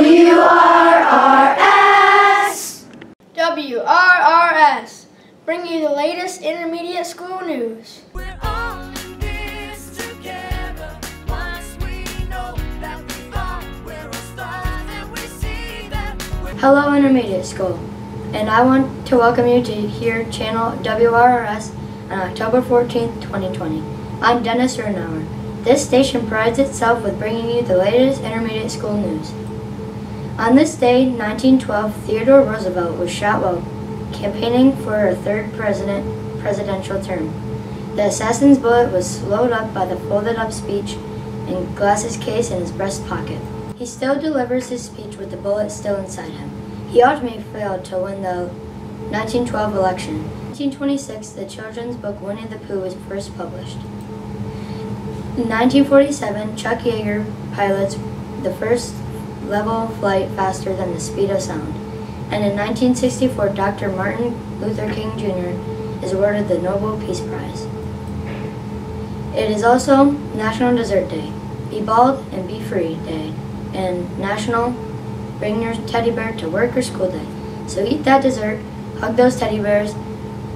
WRRS! WRRS, bring you the latest intermediate school news. We're all in this together. Once we know that we are, we're all stars and we see that we're... Hello Intermediate School, and I want to welcome you to hear channel WRRS on October 14th, 2020. I'm Dennis Rernauer. This station prides itself with bringing you the latest intermediate school news. On this day, 1912, Theodore Roosevelt was shot while campaigning for a third presidential term. The assassin's bullet was slowed up by the folded-up speech and glasses case in his breast pocket. He still delivers his speech with the bullet still inside him. He ultimately failed to win the 1912 election. In 1926, the children's book Winnie the Pooh was first published. In 1947, Chuck Yeager pilots the first level flight faster than the speed of sound. And in 1964, Dr. Martin Luther King Jr. is awarded the Nobel Peace Prize. It is also National Dessert Day, Be Bald and Be Free Day, and National Bring Your Teddy Bear to Work or School Day. So eat that dessert, hug those teddy bears,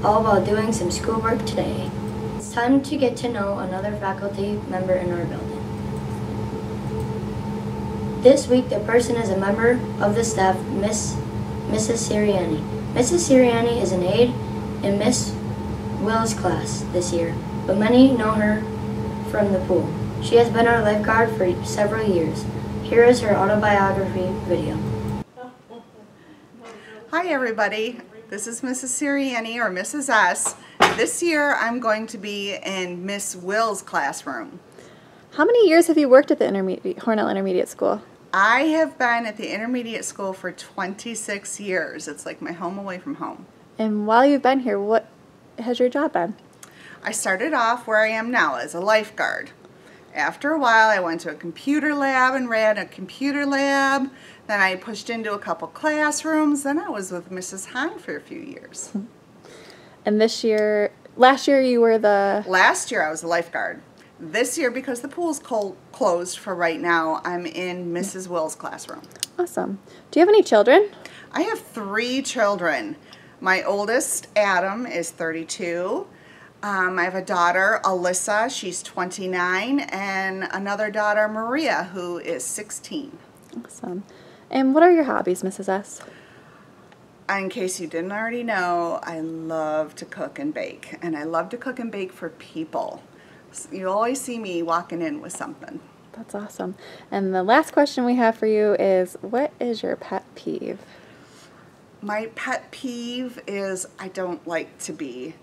all while doing some schoolwork today. It's time to get to know another faculty member in our building. This week, the person is a member of the staff, Mrs. Sirianni. Mrs. Sirianni is an aide in Miss Will's class this year, but many know her from the pool. She has been our lifeguard for several years. Here is her autobiography video. Hi everybody, this is Mrs. Sirianni, or Mrs. S. This year I'm going to be in Miss Will's classroom. How many years have you worked at the Hornell Intermediate School? I have been at the intermediate school for 26 years. It's like my home away from home. And while you've been here, what has your job been? I started off where I am now as a lifeguard. After a while I went to a computer lab and ran a computer lab. Then I pushed into a couple classrooms. Then I was with Mrs. Hahn for a few years. And last year you were the... Last year I was a lifeguard. This year, because the pool's closed for right now, I'm in Mrs. Will's classroom. Awesome. Do you have any children? I have 3 children. My oldest, Adam, is 32. I have a daughter, Alyssa, she's 29, and another daughter, Maria, who is 16. Awesome. And what are your hobbies, Mrs. S? In case you didn't already know, I love to cook and bake, and I love to cook and bake for people. You always see me walking in with something. That's awesome. And the last question we have for you is, what is your pet peeve? My pet peeve is I don't like to be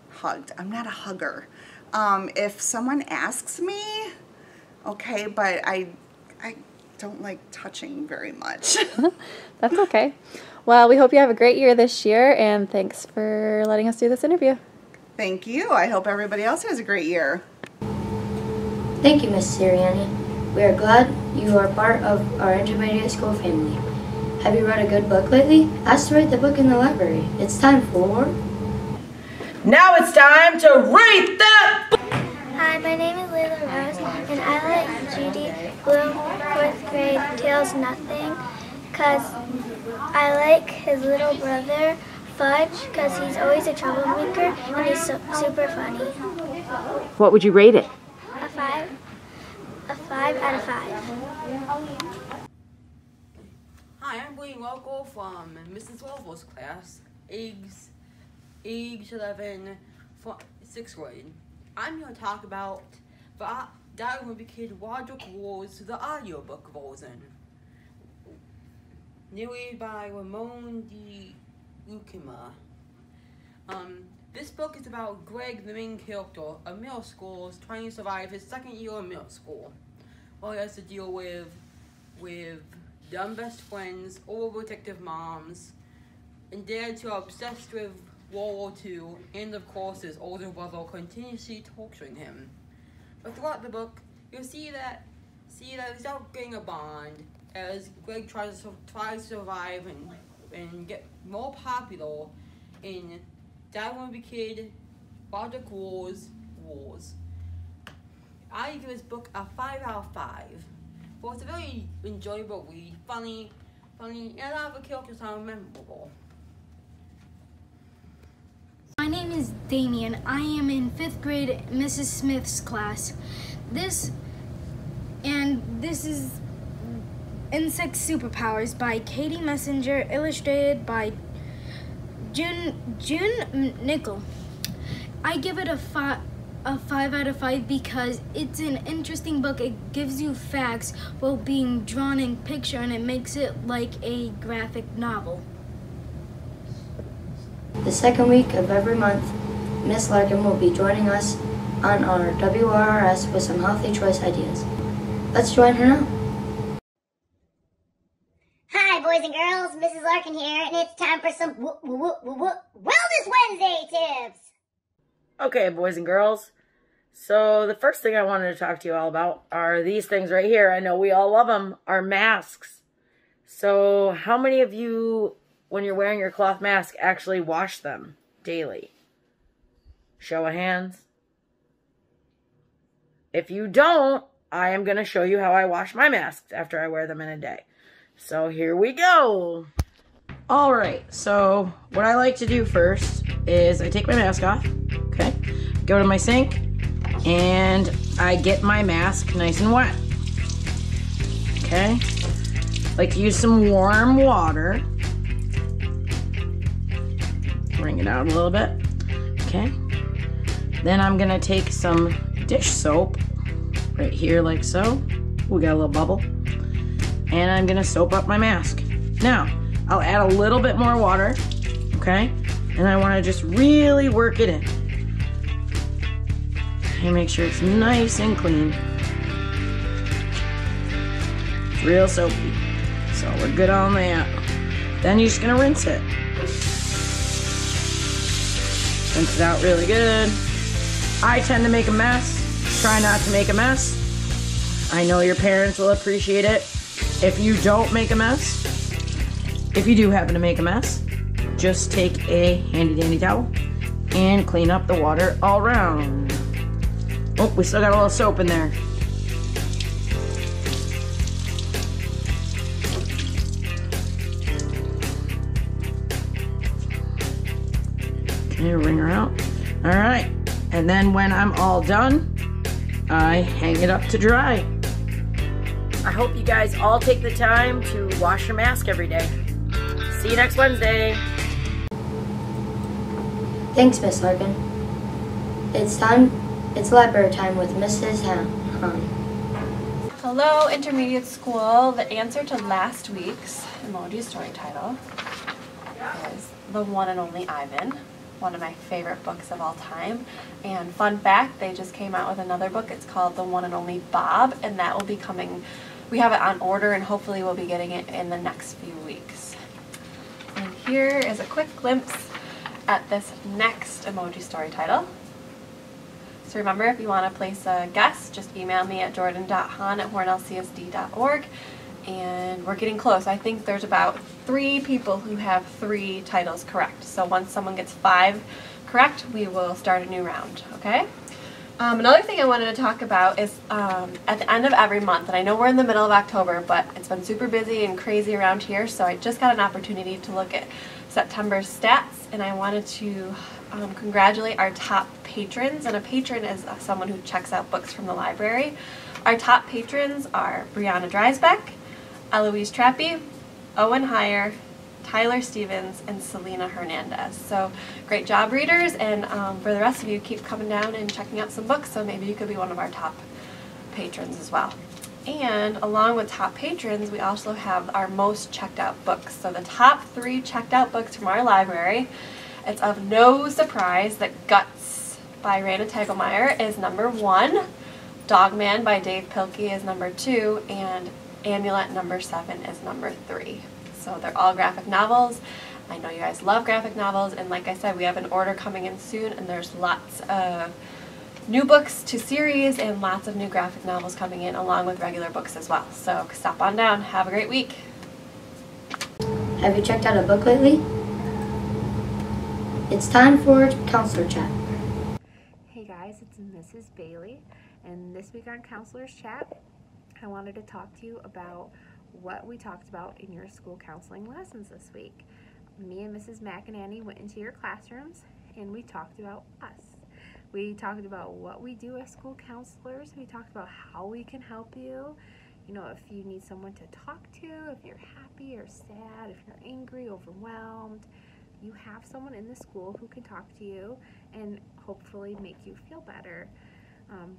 hugged. I'm not a hugger. If someone asks me, okay, but I don't like touching very much. That's okay. Well, we hope you have a great year this year, and thanks for letting us do this interview. Thank you. I hope everybody else has a great year. Thank you, Miss Sirianni. We are glad you are part of our intermediate school family. Have you read a good book lately? Ask to rate the book in the library. It's time for... Now it's time to rate that book! Hi, my name is Layla Rose, and I like Judy Blue, 4th grade, Tails Nothing, because I like his little brother, Fudge, because he's always a troublemaker, and he's super funny. What would you rate it? A 5 out of 5. Hi, I'm William Local from Mrs. Lovell's class, age 11, 6th grade. I'm going to talk about the Diary of a Kid Wardrobe Wars, the audiobook version, narrated by Ramon de Lucima. This book is about Greg, the main character of middle school, is trying to survive his 2nd year of middle school. Well, he has to deal with dumb best friends, overprotective moms, and dads who are obsessed with World War II, and of course his older brother continuously torturing him. But throughout the book, you'll see that he's out getting a bond as Greg tries to survive and get more popular in Diary of a Kid, Wardrobe Wars. I give this book a 5 out of 5. Well, it's a very enjoyable read, funny, funny, and a lot of the characters are memorable. My name is Damien. I am in 5th grade Mrs. Smith's class. This is Insect Superpowers by Katie Messenger, illustrated by June Nickel. I give it a 5 out of 5 because it's an interesting book. It gives you facts while being drawn in picture, and it makes it like a graphic novel. The second week of every month, Miss Larkin will be joining us on our WRRS with some healthy choice ideas. Let's join her now. Hi, boys and girls. Mrs. Larkin here, and it's time for some Wellness Wednesday tips. Okay, boys and girls. So the first thing I wanted to talk to you all about are these things right here. I know we all love them, are masks. So how many of you, when you're wearing your cloth mask, actually wash them daily? Show of hands. If you don't, I am going to show you how I wash my masks after I wear them in a day. So here we go. All right, so what I like to do first is I take my mask off, okay? Go to my sink, and I get my mask nice and wet, okay? Like to use some warm water. Bring it out a little bit, okay? Then I'm gonna take some dish soap right here like so. We got a little bubble. And I'm gonna soap up my mask. Now, I'll add a little bit more water, okay? And I wanna just really work it in. And make sure it's nice and clean. It's real soapy. So we're good on that. Then you're just gonna rinse it. Rinse it out really good. I tend to make a mess. Try not to make a mess. I know your parents will appreciate it if you don't make a mess. If you do happen to make a mess, just take a handy dandy towel and clean up the water all around. Oh, we still got a little soap in there. Okay, wring her out. All right, and then when I'm all done, I hang it up to dry. I hope you guys all take the time to wash your mask every day. See you next Wednesday. Thanks, Miss Larkin. It's library time with Mrs. Han. Hello, intermediate school. The answer to last week's emoji story title is The One and Only Ivan, one of my favorite books of all time. And fun fact, they just came out with another book. It's called The One and Only Bob, and that will be coming. We have it on order, and hopefully we'll be getting it in the next few weeks. And here is a quick glimpse at this next emoji story title. So remember, if you want to place a guess, just email me at jordan.han@hornellcsd.org. And we're getting close. I think there's about 3 people who have 3 titles correct. So once someone gets 5 correct, we will start a new round, okay? Another thing I wanted to talk about is at the end of every month, and I know we're in the middle of October, but it's been super busy and crazy around here, so I just got an opportunity to look at September's stats, and I wanted to congratulate our top patrons. And a patron is someone who checks out books from the library. Our top patrons are Brianna Dreisbeck, Eloise Trappy, Owen Heyer, Tyler Stevens, and Selena Hernandez. So great job, readers, and for the rest of you, keep coming down and checking out some books, so maybe you could be one of our top patrons as well. And along with top patrons, we also have our most checked out books. So the top 3 checked out books from our library, it's of no surprise that Guts by Raina Tegelmeyer is number 1, Dogman by Dave Pilkey is number 2, and Amulet number 7 is number 3. So they're all graphic novels. I know you guys love graphic novels, and like I said, we have an order coming in soon, and there's lots of new books to series and lots of new graphic novels coming in along with regular books as well. So stop on down. Have a great week. Have you checked out a book lately? It's time for Counselor Chat. Hey guys, it's Mrs. Bailey, and this week on Counselor's Chat, I wanted to talk to you about what we talked about in your school counseling lessons this week. Me and Mrs. McEnany went into your classrooms and we talked about us. We talked about what we do as school counselors. We talked about how we can help you. You know, if you need someone to talk to, if you're happy or sad, if you're angry, overwhelmed, you have someone in the school who can talk to you and hopefully make you feel better.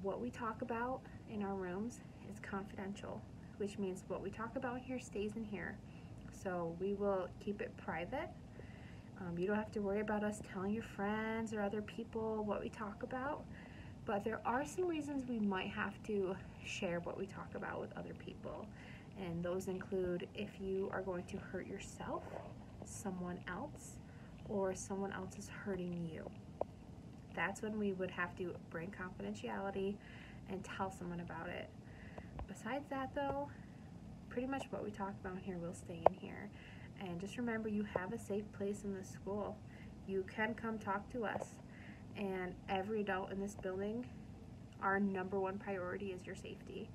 What we talk about in our rooms is confidential, which means what we talk about here stays in here. So we will keep it private. You don't have to worry about us telling your friends or other people what we talk about, but there are some reasons we might have to share what we talk about with other people. And those include if you are going to hurt yourself, someone else, or someone else is hurting you. That's when we would have to bring confidentiality and tell someone about it. Besides that though, pretty much what we talk about here will stay in here. And just remember, you have a safe place in this school. You can come talk to us. And every adult in this building, our #1 priority is your safety.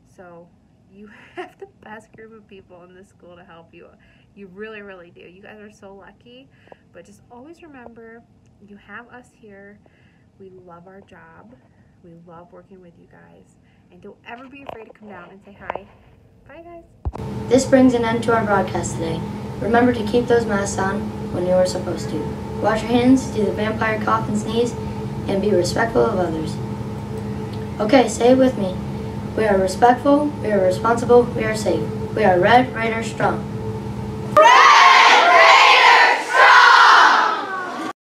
So you have the best group of people in this school to help you. You really, really do. You guys are so lucky. But just always remember, you have us here. We love our job. We love working with you guys. And don't ever be afraid to come down and say hi. Bye, guys. This brings an end to our broadcast today. Remember to keep those masks on when you are supposed to. Wash your hands, do the vampire cough and sneeze, and be respectful of others. Okay, say it with me. We are respectful, we are responsible, we are safe. We are Red Raiders strong.